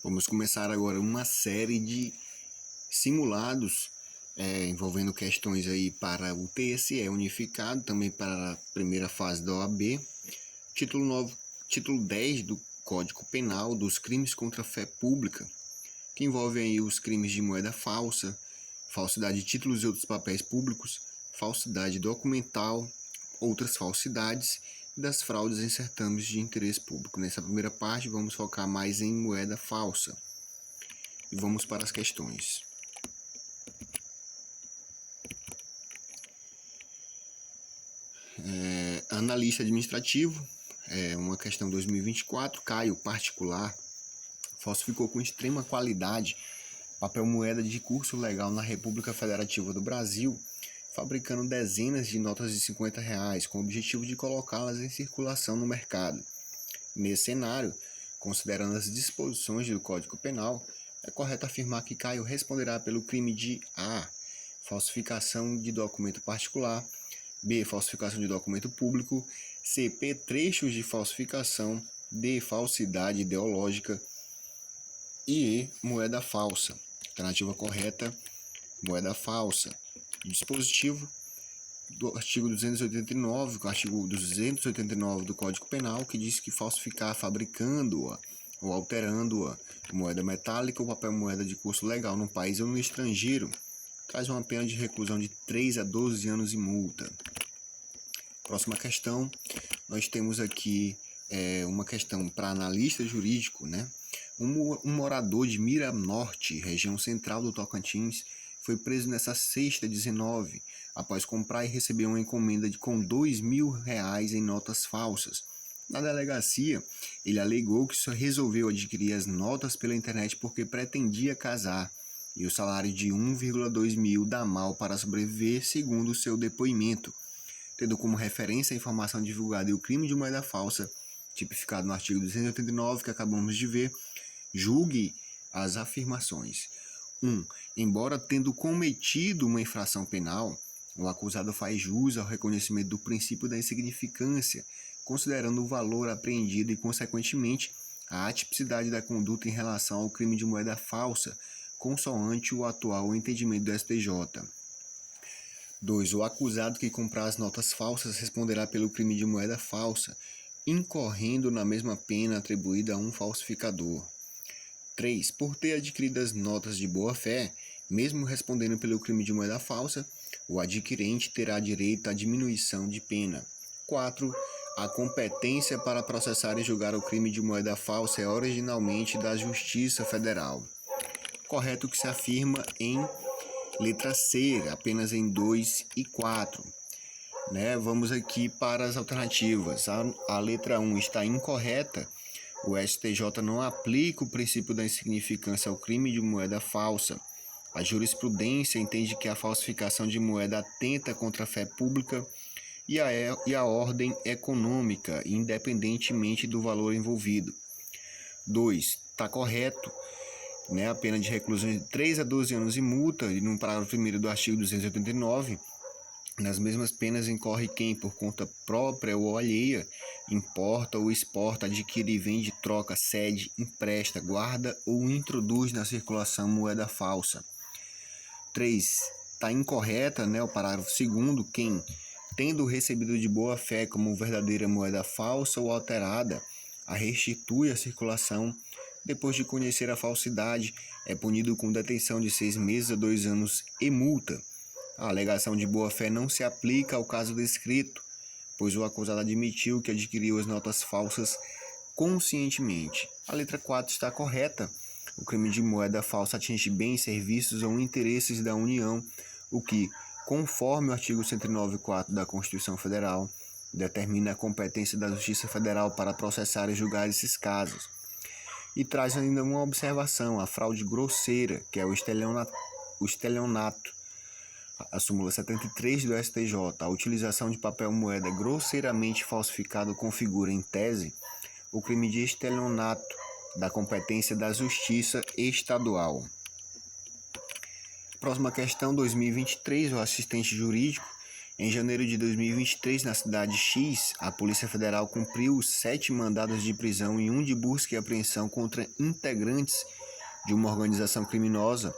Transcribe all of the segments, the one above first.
Vamos começar agora uma série de simulados envolvendo questões aí para o TSE unificado, também para a primeira fase da OAB. Título 10 do Código Penal dos crimes contra a fé pública, que envolvem aí os crimes de moeda falsa, falsidade de títulos e outros papéis públicos, falsidade documental, outras falsidades e das fraudes em certames de interesse público. Nessa primeira parte, vamos focar mais em moeda falsa. E vamos para as questões. Analista administrativo, uma questão 2024, Caio, particular, falsificou com extrema qualidade papel moeda de curso legal na República Federativa do Brasil, fabricando dezenas de notas de R$50 com o objetivo de colocá-las em circulação no mercado. Nesse cenário, considerando as disposições do Código Penal, é correto afirmar que Caio responderá pelo crime de A. Falsificação de documento particular, B. Falsificação de documento público, C. Petrechos de falsificação, D. Falsidade ideológica e E. Moeda falsa. Alternativa correta, moeda falsa. Dispositivo do artigo 289, com o artigo 289 do Código Penal, que diz que falsificar fabricando-a ou alterando-a moeda metálica ou papel moeda de curso legal no país ou no estrangeiro traz uma pena de reclusão de 3 a 12 anos e multa. Próxima questão, nós temos aqui uma questão para analista jurídico, né? Um morador de Miranorte, região central do Tocantins, foi preso nessa sexta 19, após comprar e receber uma encomenda com R$2.000 em notas falsas. Na delegacia, ele alegou que só resolveu adquirir as notas pela internet porque pretendia casar, e o salário de R$1,2 mil dá mal para sobreviver, segundo o seu depoimento, tendo como referência a informação divulgada e o crime de moeda falsa, tipificado no artigo 289 que acabamos de ver. Julgue as afirmações. 1. Embora tendo cometido uma infração penal, o acusado faz jus ao reconhecimento do princípio da insignificância, considerando o valor apreendido e, consequentemente, a atipicidade da conduta em relação ao crime de moeda falsa, consoante o atual entendimento do STJ. 2. O acusado que comprar as notas falsas responderá pelo crime de moeda falsa, incorrendo na mesma pena atribuída a um falsificador. 3. Por ter adquirido as notas de boa-fé, mesmo respondendo pelo crime de moeda falsa, o adquirente terá direito à diminuição de pena. 4. A competência para processar e julgar o crime de moeda falsa é originalmente da Justiça Federal. Correto que se afirma em letra C, apenas em 2 e 4. Vamos aqui para as alternativas. A letra 1 está incorreta. O STJ não aplica o princípio da insignificância ao crime de moeda falsa. A jurisprudência entende que a falsificação de moeda atenta contra a fé pública e a ordem econômica, independentemente do valor envolvido. 2. Está correto. A pena de reclusão de 3 a 12 anos e multa, e no parágrafo 1º do artigo 289, nas mesmas penas incorre quem, por conta própria ou alheia, importa ou exporta, adquire, vende, troca, cede, empresta, guarda ou introduz na circulação moeda falsa. 3. Está incorreta, o parágrafo 2º, quem, tendo recebido de boa fé como verdadeira moeda falsa ou alterada, a restitui à circulação, depois de conhecer a falsidade, é punido com detenção de 6 meses a 2 anos e multa. A alegação de boa-fé não se aplica ao caso descrito, pois o acusado admitiu que adquiriu as notas falsas conscientemente. A letra 4 está correta. O crime de moeda falsa atinge bens, serviços ou interesses da União, o que, conforme o artigo 109.4 da Constituição Federal, determina a competência da Justiça Federal para processar e julgar esses casos. E traz ainda uma observação: a fraude grosseira, que é o estelionato. A súmula 73 do STJ, a utilização de papel moeda grosseiramente falsificado configura, em tese, o crime de estelionato da competência da Justiça Estadual. Próxima questão, 2023, o assistente jurídico Em janeiro de 2023, na cidade X, a Polícia Federal cumpriu 7 mandados de prisão e 1 de busca e apreensão contra integrantes de uma organização criminosa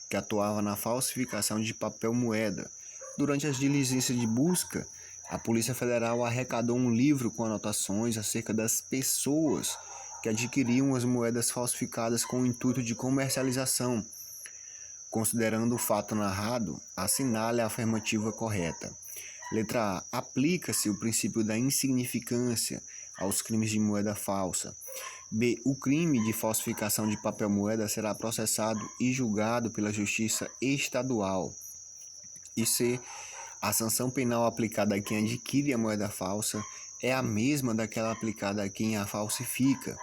que atuava na falsificação de papel moeda. Durante as diligências de busca, a Polícia Federal arrecadou um livro com anotações acerca das pessoas que adquiriam as moedas falsificadas com o intuito de comercialização. Considerando o fato narrado, assinale a afirmativa correta. Letra A. Aplica-se o princípio da insignificância aos crimes de moeda falsa. B. O crime de falsificação de papel moeda será processado e julgado pela Justiça Estadual. E C. A sanção penal aplicada a quem adquire a moeda falsa é a mesma daquela aplicada a quem a falsifica.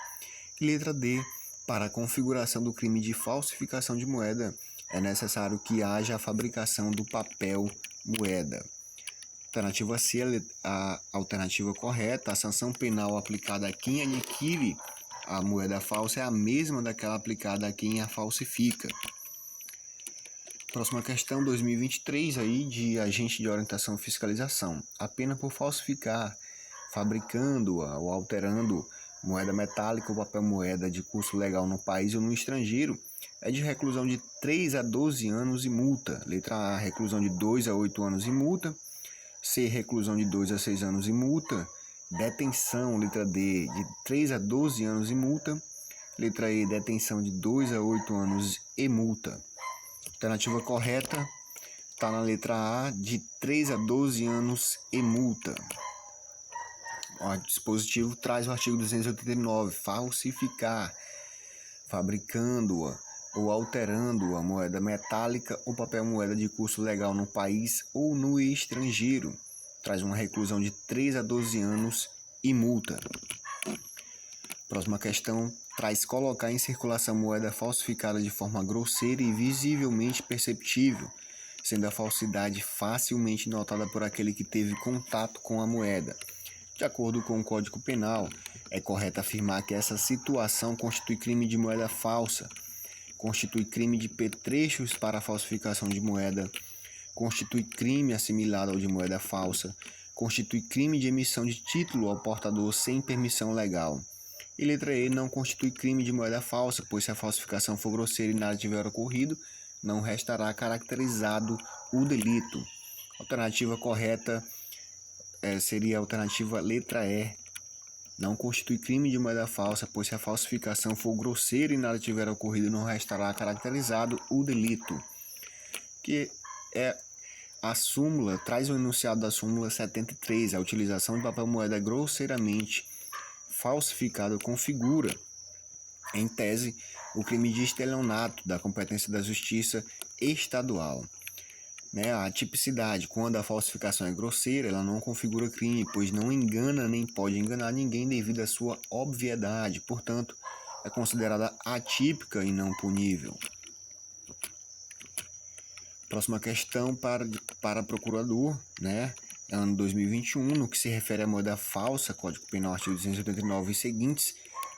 E letra D. Para a configuração do crime de falsificação de moeda, é necessário que haja a fabricação do papel moeda. Alternativa C, a alternativa correta. A sanção penal aplicada a quem adquire a moeda falsa é a mesma daquela aplicada a quem a falsifica. Próxima questão, 2023, aí, de agente de orientação e fiscalização. A pena por falsificar, fabricando-a ou alterando moeda metálica ou papel moeda de curso legal no país ou no estrangeiro é de reclusão de 3 a 12 anos e multa. Letra A, reclusão de 2 a 8 anos e multa. C, reclusão de 2 a 6 anos e multa. Detenção, letra D, de 3 a 12 anos e multa. Letra E, detenção de 2 a 8 anos e multa. Alternativa correta está na letra A, de 3 a 12 anos e multa. O dispositivo traz o artigo 289, falsificar, fabricando-a ou alterando a moeda metálica ou papel moeda de curso legal no país ou no estrangeiro. Traz uma reclusão de 3 a 12 anos e multa. Próxima questão traz colocar em circulação moeda falsificada de forma grosseira e visivelmente perceptível, sendo a falsidade facilmente notada por aquele que teve contato com a moeda. De acordo com o Código Penal, é correto afirmar que essa situação constitui crime de moeda falsa, constitui crime de petrechos para a falsificação de moeda, constitui crime assimilado ao de moeda falsa, constitui crime de emissão de título ao portador sem permissão legal. E letra E, não constitui crime de moeda falsa, pois se a falsificação for grosseira e nada tiver ocorrido, não restará caracterizado o delito. Alternativa correta seria a alternativa letra E. Não constitui crime de moeda falsa, pois se a falsificação for grosseira e nada tiver ocorrido, não restará caracterizado o delito. Que é a súmula, traz o enunciado da súmula 73. A utilização de papel moeda grosseiramente falsificado configura, em tese, o crime de estelionato da competência da Justiça Estadual. A tipicidade, quando a falsificação é grosseira, ela não configura crime, pois não engana nem pode enganar ninguém devido à sua obviedade, portanto, é considerada atípica e não punível. Próxima questão para procurador, ano 2021, no que se refere à moeda falsa, Código Penal, artigo 289 e seguintes,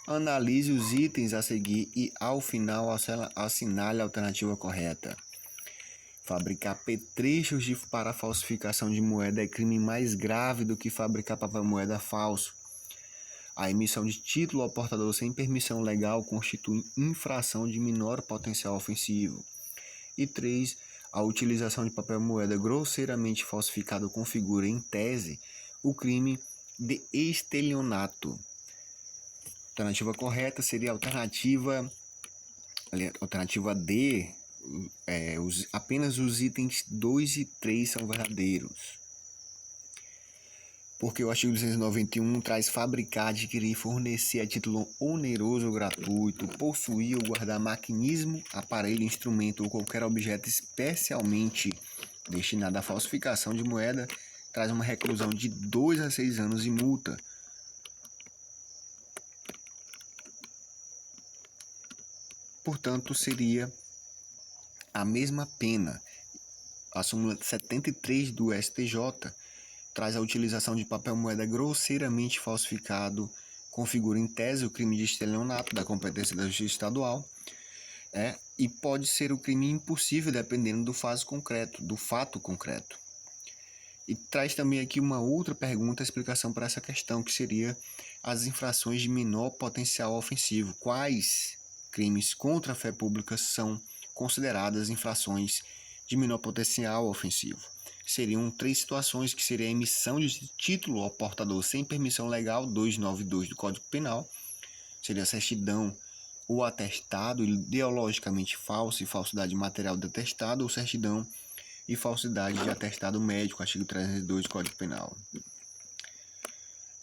analise os itens a seguir e, ao final, assinale a alternativa correta. Fabricar petrechos para falsificação de moeda é crime mais grave do que fabricar papel moeda falso. A emissão de título ao portador sem permissão legal constitui infração de menor potencial ofensivo. E 3. A utilização de papel moeda grosseiramente falsificado configura, em tese, o crime de estelionato. A alternativa correta seria a alternativa D. Apenas os itens 2 e 3 são verdadeiros. Porque o artigo 291 traz fabricar, adquirir, fornecer a título oneroso ou gratuito, possuir ou guardar maquinismo, aparelho, instrumento ou qualquer objeto especialmente destinado à falsificação de moeda, traz uma reclusão de 2 a 6 anos e multa. Portanto, seria a mesma pena. A súmula 73 do STJ traz a utilização de papel moeda grosseiramente falsificado, configura em tese o crime de estelionato da competência da Justiça Estadual, e pode ser o crime impossível dependendo do fato concreto. E traz também aqui uma outra pergunta, explicação para essa questão, que seria as infrações de menor potencial ofensivo. Quais crimes contra a fé pública são consideradas infrações de menor potencial ofensivo? Seriam 3 situações, que seria a emissão de título ao portador sem permissão legal, 292 do Código Penal, seria a certidão ou atestado ideologicamente falso e falsidade material do atestado, ou certidão e falsidade de atestado médico, artigo 302 do Código Penal.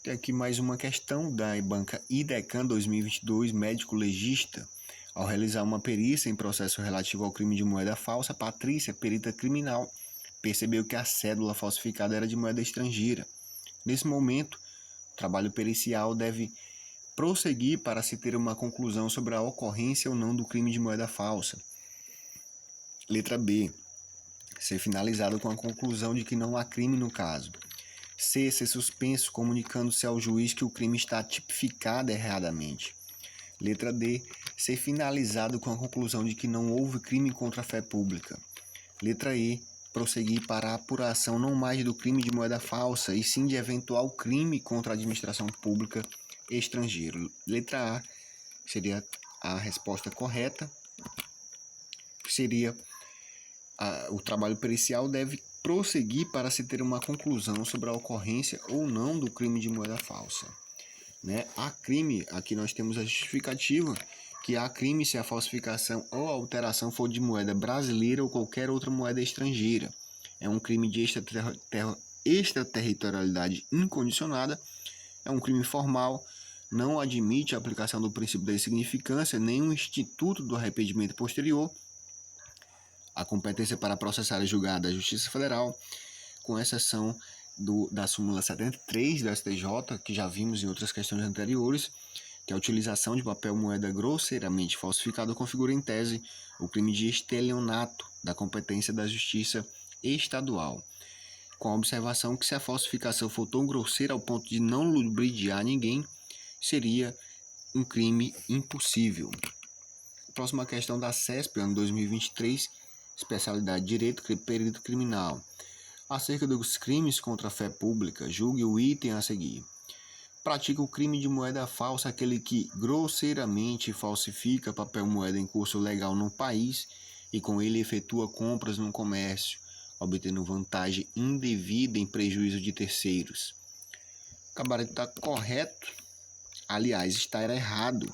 Tem aqui mais uma questão da banca IDECAN 2022, médico legista. Ao realizar uma perícia em processo relativo ao crime de moeda falsa, Patrícia, perita criminal, percebeu que a cédula falsificada era de moeda estrangeira. Nesse momento, o trabalho pericial deve prosseguir para se ter uma conclusão sobre a ocorrência ou não do crime de moeda falsa. Letra B. Ser finalizado com a conclusão de que não há crime no caso. C. Ser suspenso, comunicando-se ao juiz que o crime está tipificado erradamente. Letra D. Ser finalizado com a conclusão de que não houve crime contra a fé pública. Letra E. Prosseguir para a apuração não mais do crime de moeda falsa, e sim de eventual crime contra a administração pública estrangeira. Letra A seria a resposta correta, que seria o trabalho pericial deve prosseguir para se ter uma conclusão sobre a ocorrência ou não do crime de moeda falsa. Né? Há crime, aqui nós temos a justificativa, que há crime se a falsificação ou alteração for de moeda brasileira ou qualquer outra moeda estrangeira. É um crime de extraterritorialidade incondicionada, é um crime formal, não admite a aplicação do princípio da insignificância, nem o instituto do arrependimento posterior. A competência para processar é julgada da Justiça Federal, com exceção da súmula 73 do STJ, que já vimos em outras questões anteriores, que a utilização de papel moeda grosseiramente falsificado configura em tese o crime de estelionato, da competência da Justiça Estadual, com a observação que se a falsificação for tão grosseira ao ponto de não lubridiar ninguém, seria um crime impossível. Próxima questão da CESP, ano 2023, especialidade de Direito, Perito Criminal. Acerca dos crimes contra a fé pública, julgue o item a seguir. Pratica o crime de moeda falsa aquele que grosseiramente falsifica papel moeda em curso legal no país e com ele efetua compras no comércio, obtendo vantagem indevida em prejuízo de terceiros. O cabaré está correto, aliás, está errado,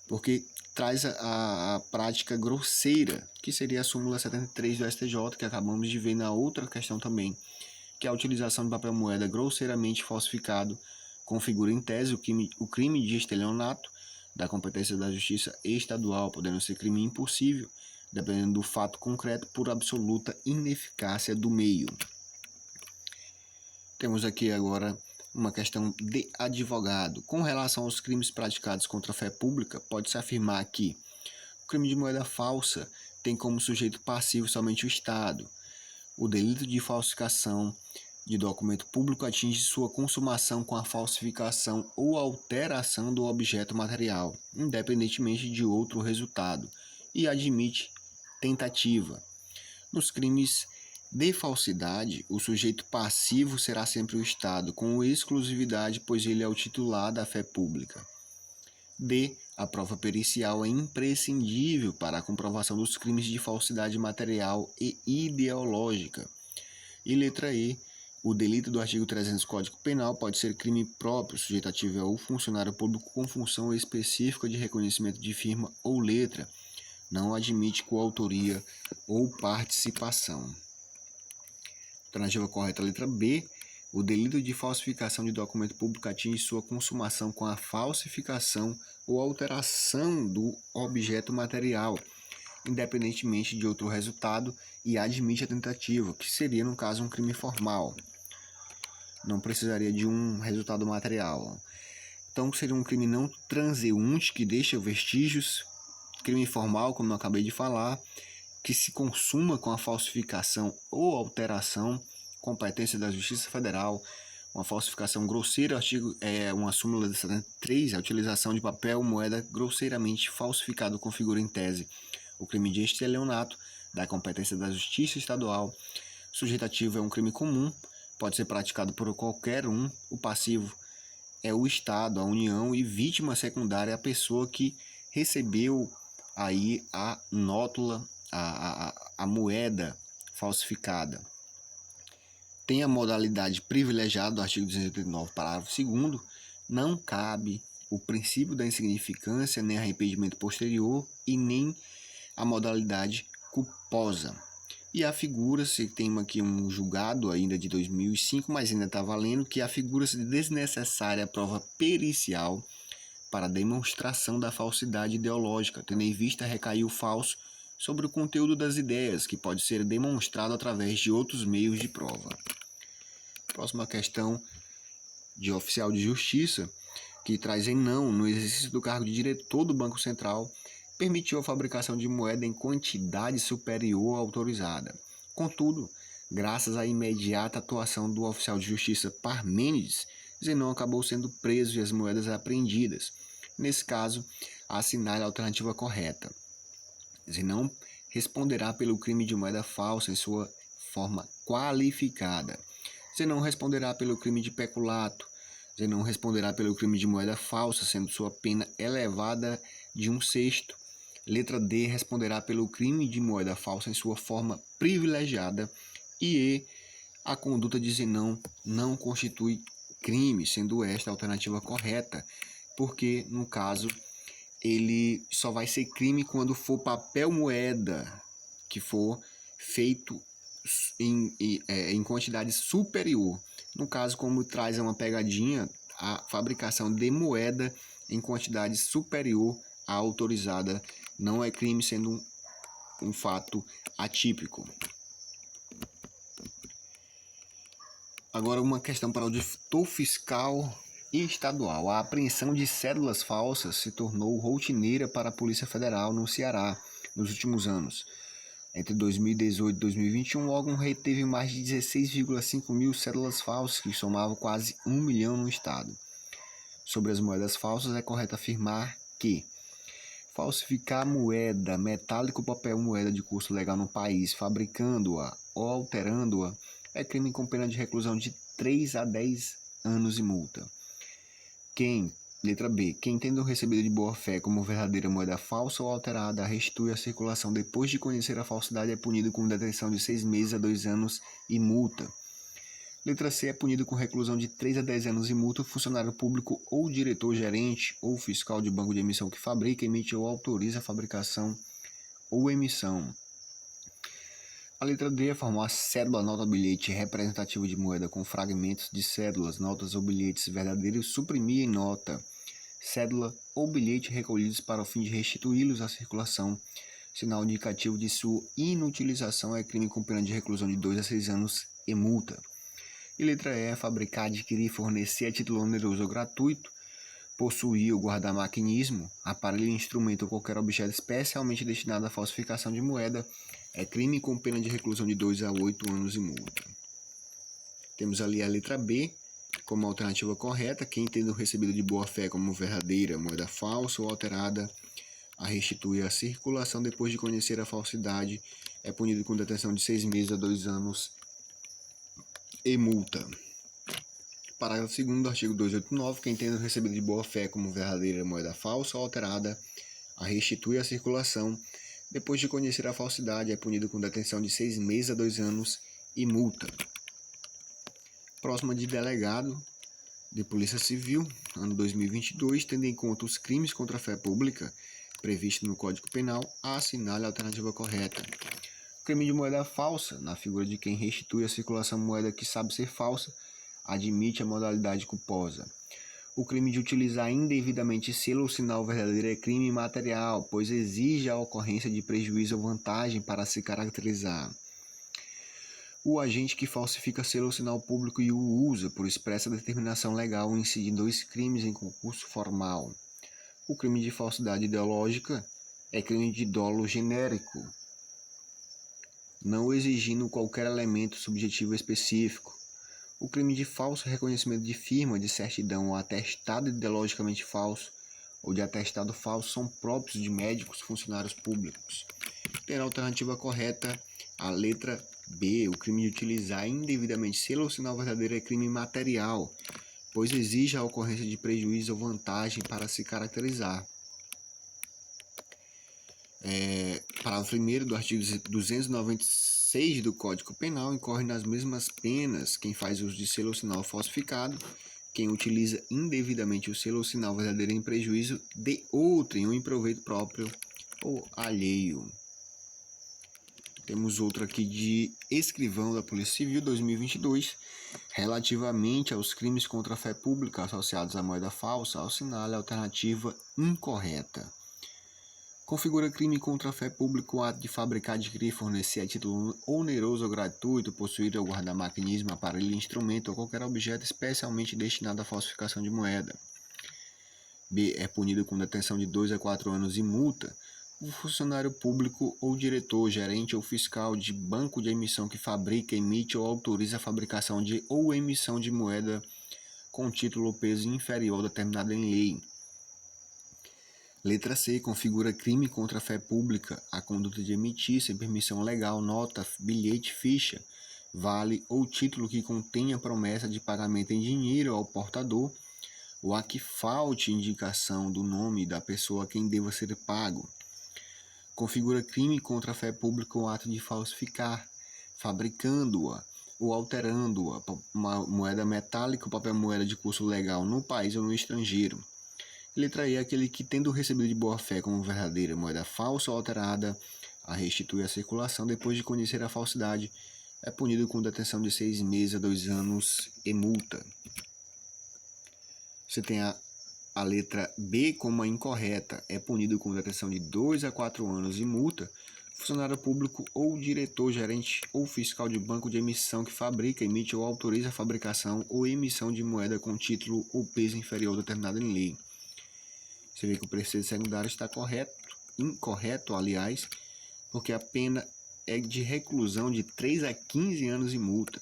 porque traz a prática grosseira, que seria a súmula 73 do STJ, que acabamos de ver na outra questão também, que a utilização de papel moeda grosseiramente falsificado configura em tese o crime de estelionato, da competência da Justiça Estadual, podendo ser crime impossível, dependendo do fato concreto, por absoluta ineficácia do meio. Temos aqui agora uma questão de advogado. Com relação aos crimes praticados contra a fé pública, pode-se afirmar que o crime de moeda falsa tem como sujeito passivo somente o Estado. O delito de falsificação de documento público atinge sua consumação com a falsificação ou alteração do objeto material, independentemente de outro resultado, e admite tentativa. Nos crimes de falsidade, o sujeito passivo será sempre o Estado, com exclusividade, pois ele é o titular da fé pública. D. A prova pericial é imprescindível para a comprovação dos crimes de falsidade material e ideológica. E letra E. O delito do artigo 300 do Código Penal pode ser crime próprio, sujeitativo ao funcionário público com função específica de reconhecimento de firma ou letra. Não admite coautoria ou participação. Alternativa correta, letra B. O delito de falsificação de documento público atinge sua consumação com a falsificação ou alteração do objeto material, independentemente de outro resultado, e admite a tentativa, que seria, no caso, um crime formal. Não precisaria de um resultado material. Então, seria um crime não transeunte, que deixa vestígios. Crime formal, como eu acabei de falar, que se consuma com a falsificação ou alteração, competência da Justiça Federal, uma falsificação grosseira, uma súmula de 73, a utilização de papel moeda grosseiramente falsificado configura em tese o crime de estelionato, da competência da Justiça Estadual, Sujeitativo é um crime comum, pode ser praticado por qualquer um. O passivo é o Estado, a União, e vítima secundária é a pessoa que recebeu aí a nótula, a moeda falsificada. Tem a modalidade privilegiada do artigo 289, parágrafo 2º, não cabe o princípio da insignificância, nem arrependimento posterior e nem a modalidade culposa. E a figura-se, tem aqui um julgado ainda de 2005, mas ainda está valendo, que a figura-se de desnecessária prova pericial para demonstração da falsidade ideológica, tendo em vista recair o falso sobre o conteúdo das ideias, que pode ser demonstrado através de outros meios de prova. Próxima questão de oficial de justiça, que traz em não, no exercício do cargo de diretor do Banco Central, permitiu a fabricação de moeda em quantidade superior à autorizada. Contudo, graças à imediata atuação do oficial de justiça Parmênides, Zenon acabou sendo preso e as moedas apreendidas. Nesse caso, assinale a alternativa correta. Zenon responderá pelo crime de moeda falsa em sua forma qualificada. Zenon responderá pelo crime de peculato. Zenon responderá pelo crime de moeda falsa, sendo sua pena elevada de 1/6. Letra D responderá pelo crime de moeda falsa em sua forma privilegiada. E E, a conduta de Zenon não constitui crime, sendo esta a alternativa correta, porque, no caso, ele só vai ser crime quando for papel moeda que for feito em quantidade superior. No caso, como traz uma pegadinha, a fabricação de moeda em quantidade superior à autorizada não é crime, sendo um fato atípico. Agora, uma questão para o auditor fiscal e estadual. A apreensão de cédulas falsas se tornou rotineira para a Polícia Federal no Ceará nos últimos anos. Entre 2018 e 2021, o órgão reteve mais de 16,5 mil cédulas falsas, que somavam quase 1 milhão no estado. Sobre as moedas falsas, é correto afirmar que falsificar moeda metálica ou papel moeda de curso legal no país, fabricando-a ou alterando-a, é crime com pena de reclusão de 3 a 10 anos e multa. Letra B. Quem tendo recebido de boa fé como verdadeira moeda falsa ou alterada, restitui a circulação depois de conhecer a falsidade, é punido com detenção de 6 meses a 2 anos e multa. Letra C. É punido com reclusão de 3 a 10 anos e multa o funcionário público ou diretor, gerente ou fiscal de banco de emissão que fabrica, emite ou autoriza a fabricação ou emissão. A letra D é formar cédula, nota, bilhete representativo de moeda com fragmentos de cédulas, notas ou bilhetes verdadeiros, suprimir em nota, cédula ou bilhete recolhidos para o fim de restituí-los à circulação. Sinal indicativo de sua inutilização é crime com pena de reclusão de 2 a 6 anos e multa. E letra E é fabricar, adquirir, fornecer a título oneroso ou gratuito, possuir ou guardar maquinismo, aparelho, instrumento ou qualquer objeto especialmente destinado à falsificação de moeda, é crime com pena de reclusão de 2 a 8 anos e multa. Temos ali a letra B como alternativa correta. Quem tendo recebido de boa fé como verdadeira moeda falsa ou alterada, a restituir a circulação depois de conhecer a falsidade, é punido com detenção de 6 meses a 2 anos e multa. Parágrafo 2º do artigo 289. Quem tendo recebido de boa fé como verdadeira moeda falsa ou alterada, a restituir a circulação depois de conhecer a falsidade, é punido com detenção de 6 meses a 2 anos e multa. Próxima de delegado de Polícia Civil, ano 2022, tendo em conta os crimes contra a fé pública previstos no Código Penal, assinale a alternativa correta. O crime de moeda falsa, na figura de quem restitui a circulação de moeda que sabe ser falsa, admite a modalidade culposa. O crime de utilizar indevidamente selo ou sinal verdadeiro é crime material, pois exige a ocorrência de prejuízo ou vantagem para se caracterizar. O agente que falsifica selo ou sinal público e o usa por expressa determinação legal incide em 2 crimes em concurso formal. O crime de falsidade ideológica é crime de dolo genérico, não exigindo qualquer elemento subjetivo específico. O crime de falso reconhecimento de firma, de certidão ou atestado ideologicamente falso ou de atestado falso são próprios de médicos funcionários públicos. Tem a alternativa correta, a letra B. O crime de utilizar indevidamente selo ou sinal verdadeiro é crime material, pois exige a ocorrência de prejuízo ou vantagem para se caracterizar. Parágrafo 1º do artigo 296 do Código Penal incorre nas mesmas penas quem faz uso de selo ou sinal falsificado, quem utiliza indevidamente o selo ou sinal verdadeiro em prejuízo de outrem ou em proveito próprio ou alheio. Temos outro aqui de escrivão da Polícia Civil 2022, relativamente aos crimes contra a fé pública associados à moeda falsa, assinale a alternativa incorreta. Configura crime contra a fé pública o ato de fabricar, adquirir, fornecer a título oneroso ou gratuito, possuir ou guardar maquinismo, aparelho, instrumento ou qualquer objeto especialmente destinado à falsificação de moeda. B. É punido com detenção de 2 a 4 anos e multa o funcionário público ou diretor, gerente ou fiscal de banco de emissão que fabrica, emite ou autoriza a fabricação de ou emissão de moeda com título ou peso inferior determinado em lei. Letra C. Configura crime contra a fé pública a conduta de emitir, sem permissão legal, nota, bilhete, ficha, vale ou título que contenha promessa de pagamento em dinheiro ao portador ou a que falte indicação do nome da pessoa a quem deva ser pago. Configura crime contra a fé pública o ato de falsificar, fabricando-a ou alterando-a, uma moeda metálica ou papel moeda de curso legal no país ou no estrangeiro. Letra E, aquele que, tendo recebido de boa fé como verdadeira moeda falsa ou alterada, a restitui à circulação depois de conhecer a falsidade, é punido com detenção de 6 meses a 2 anos e multa. Você tem a letra B como a incorreta, é punido com detenção de 2 a 4 anos e multa, funcionário público ou diretor, gerente ou fiscal de banco de emissão que fabrica, emite ou autoriza a fabricação ou emissão de moeda com título ou peso inferior determinado em lei. Você vê que o preceito secundário está incorreto, aliás, porque a pena é de reclusão de 3 a 15 anos e multa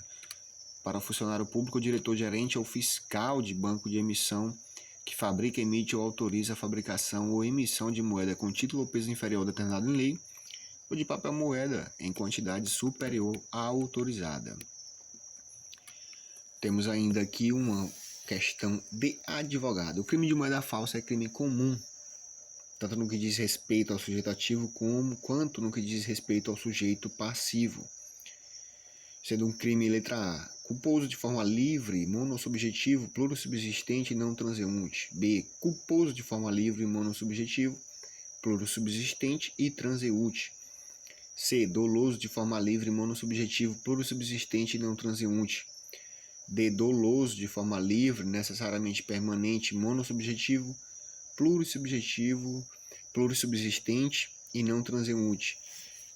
para o funcionário público, diretor, gerente ou fiscal de banco de emissão que fabrica, emite ou autoriza a fabricação ou emissão de moeda com título ou peso inferior determinado em lei ou de papel moeda em quantidade superior à autorizada. Temos ainda aqui uma questão de advogado. O crime de moeda falsa é crime comum, tanto no que diz respeito ao sujeito ativo quanto no que diz respeito ao sujeito passivo. Sendo um crime, letra A, culposo de forma livre, monossubjetivo, plurissubsistente e não transeunte. B, culposo de forma livre, monossubjetivo, plurissubsistente e transeunte. C, doloso de forma livre, monossubjetivo, plurissubsistente e não transeunte. D, doloso de forma livre, necessariamente permanente, monossubjetivo, plurissubjetivo, plurissubsistente e não transeunte.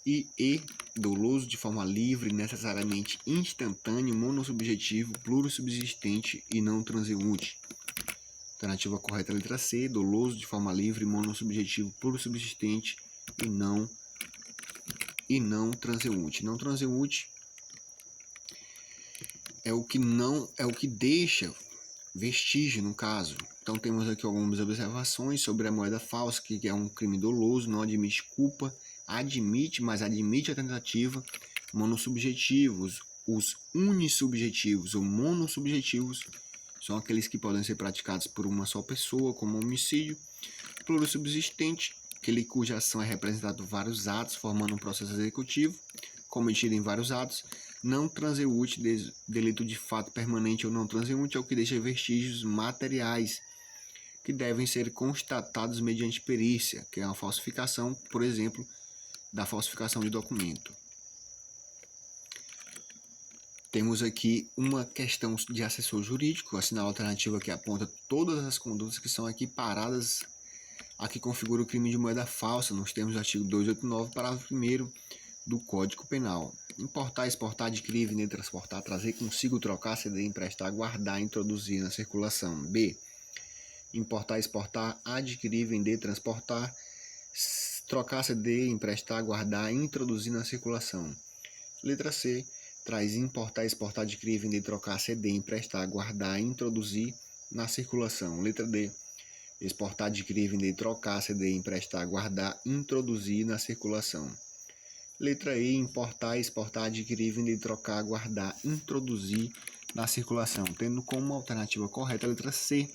E, doloso de forma livre, necessariamente instantâneo, monossubjetivo, plurissubsistente e não transeunte. Alternativa correta, letra C, doloso de forma livre, monossubjetivo, plurissubsistente e não transeunte. Não transeunte é o que deixa vestígio no caso. Então temos aqui algumas observações sobre a moeda falsa, que é um crime doloso, não admite culpa, mas admite a tentativa. Monossubjetivos, os unissubjetivos ou monossubjetivos são aqueles que podem ser praticados por uma só pessoa, como homicídio. Plurissubsistente, aquele cuja ação é representada por vários atos, formando um processo executivo, cometido em vários atos. Não transeunte, delito de fato permanente ou não transeunte, é o que deixa vestígios materiais que devem ser constatados mediante perícia, que é uma falsificação, por exemplo, da falsificação de documento. Temos aqui uma questão de assessor jurídico, assinala a alternativa que aponta todas as condutas que são equiparadas a que configura o crime de moeda falsa, nos termos do artigo 289, parágrafo 1º do Código Penal. Importar, exportar, adquirir, vender, transportar, trazer consigo, trocar, ceder, emprestar, guardar, introduzir na circulação. B. Importar, exportar, adquirir, vender, transportar, trocar, ceder, emprestar, guardar, introduzir na circulação. Letra C. Traz importar, exportar, adquirir, vender, trocar, ceder, emprestar, guardar, introduzir na circulação. Letra D. Exportar, adquirir, vender, trocar, ceder, emprestar, guardar, introduzir na circulação. Letra E, importar, exportar, adquirir, vender, trocar, guardar, introduzir na circulação, tendo como alternativa correta a letra C,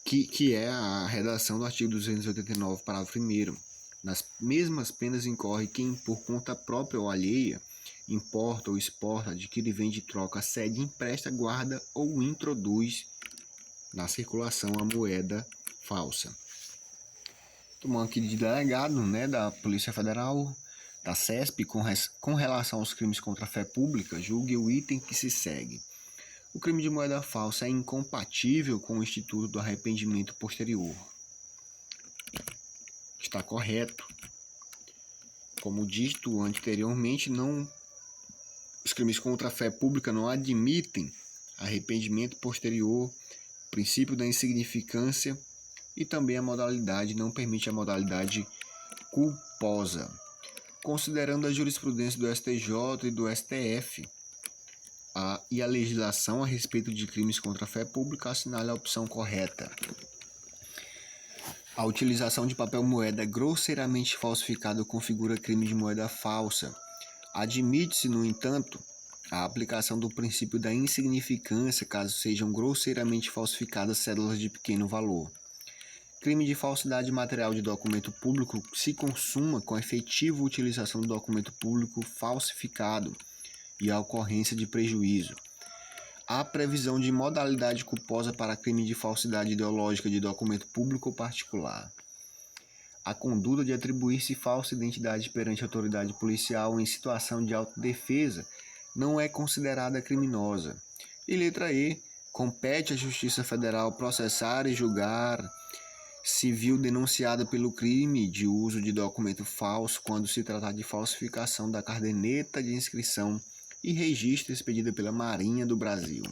que é a redação do artigo 289, parágrafo 1º. Nas mesmas penas incorre quem, por conta própria ou alheia, importa ou exporta, adquire, vende, troca, cede, empresta, guarda ou introduz na circulação a moeda falsa. Tomando aqui de delegado, né, da Polícia Federal, da CESP, com relação aos crimes contra a fé pública, julgue o item que se segue. O crime de moeda falsa é incompatível com o instituto do arrependimento posterior. Está correto. Como dito anteriormente, os crimes contra a fé pública não admitem arrependimento posterior, princípio da insignificância e também a modalidade não permite a modalidade culposa. Considerando a jurisprudência do STJ e do STF e a legislação a respeito de crimes contra a fé pública, assinale a opção correta. A utilização de papel moeda grosseiramente falsificado configura crime de moeda falsa. Admite-se, no entanto, a aplicação do princípio da insignificância caso sejam grosseiramente falsificadas cédulas de pequeno valor. Crime de falsidade material de documento público se consuma com a efetiva utilização do documento público falsificado e a ocorrência de prejuízo. Há previsão de modalidade culposa para crime de falsidade ideológica de documento público ou particular. A conduta de atribuir-se falsa identidade perante a autoridade policial em situação de autodefesa não é considerada criminosa. E letra E, compete à Justiça Federal processar e julgar civil denunciada pelo crime de uso de documento falso quando se tratar de falsificação da caderneta de inscrição e registro expedida pela Marinha do Brasil.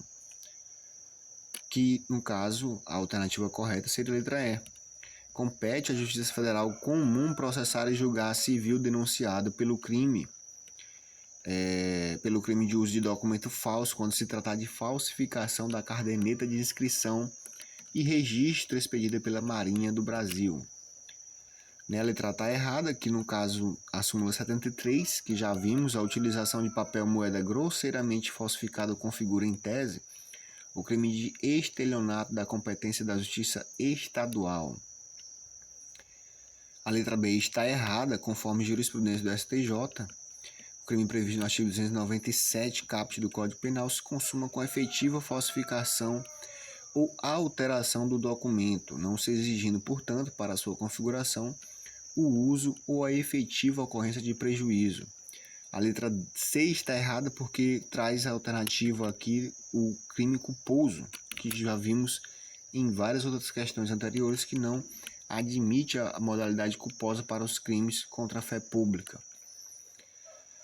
Que, no caso, a alternativa correta seria a letra E. Compete à Justiça Federal comum processar e julgar civil denunciado pelo crime de uso de documento falso quando se tratar de falsificação da caderneta de inscrição e registro expedida pela Marinha do Brasil. A letra A está errada, que no caso a súmula 73, que já vimos, a utilização de papel moeda grosseiramente falsificado configura em tese o crime de estelionato da competência da Justiça Estadual. A letra B está errada, conforme jurisprudência do STJ. O crime previsto no artigo 297, caput do Código Penal, se consuma com a efetiva falsificação ou alteração do documento, não se exigindo, portanto, para sua configuração, o uso ou a efetiva ocorrência de prejuízo. A letra C está errada porque traz a alternativa aqui, o crime culposo, que já vimos em várias outras questões anteriores que não admite a modalidade culposa para os crimes contra a fé pública.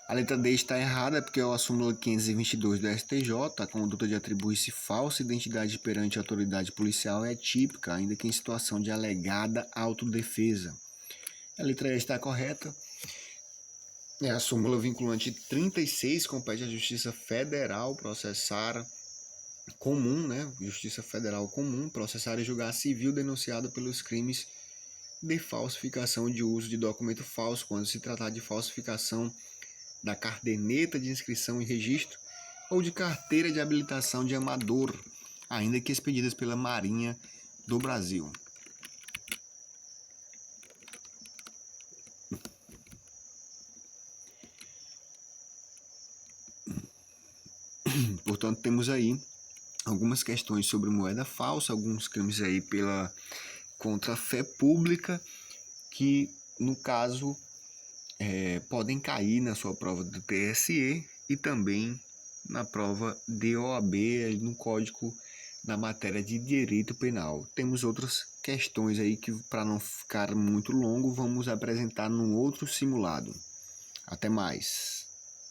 A letra D está errada porque a súmula 522 do STJ, a conduta de atribuir-se falsa identidade perante a autoridade policial é típica, ainda que em situação de alegada autodefesa. A letra E está correta. A súmula vinculante 36 compete à Justiça Federal processar comum, Justiça Federal comum, processar e julgar civil denunciado pelos crimes de falsificação de uso de documento falso, quando se tratar de falsificação da caderneta de inscrição e registro ou de carteira de habilitação de amador, ainda que expedidas pela Marinha do Brasil. Portanto, temos aí algumas questões sobre moeda falsa, alguns crimes aí contra a fé pública, que, no caso, podem cair na sua prova do TSE e também na prova de OAB, no Código, na matéria de Direito Penal. Temos outras questões aí que, para não ficar muito longo, vamos apresentar num outro simulado. Até mais!